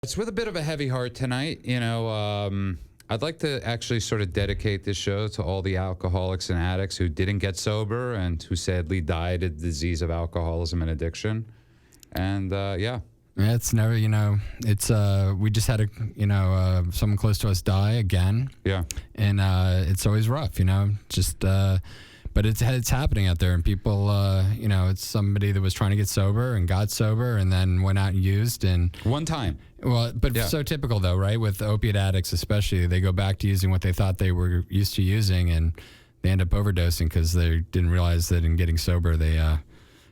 It's with a bit of a heavy heart tonight. I'd like to actually sort of dedicate this show to all the alcoholics and addicts who didn't get sober and who sadly died of the disease of alcoholism and addiction. And yeah, it's never, it's we just had someone close to us die again. Yeah, and it's always rough, but it's happening out there, and people, it's somebody that was trying to get sober and got sober and then went out and used and one time. Well, but Yeah. So typical though, right? With opiate addicts especially, they go back to using what they thought they were used to using, and they end up overdosing because they didn't realize that in getting sober they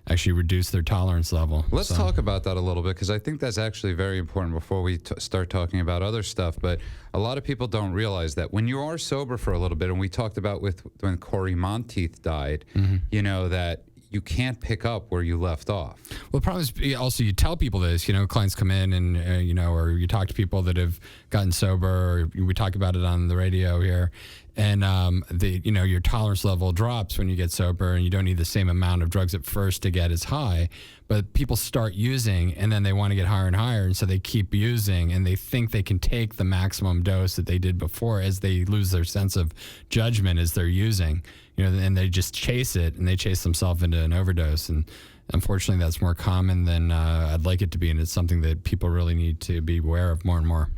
actually reduced their tolerance level. Let's talk about that a little bit, because I think that's actually very important before we start talking about other stuff. But a lot of people don't realize that when you are sober for a little bit, and we talked about when Corey Monteith died, that you can't pick up where you left off. Well, the problem is also you tell people this, clients come in and, or you talk to people that have gotten sober, or we talk about it on the radio here. And, your tolerance level drops when you get sober, and you don't need the same amount of drugs at first to get as high. But people start using, and then they want to get higher and higher. And so they keep using, and they think they can take the maximum dose that they did before as they lose their sense of judgment as they're using, and they just chase it, and they chase themselves into an overdose. And unfortunately, that's more common than I'd like it to be. And it's something that people really need to be aware of more and more.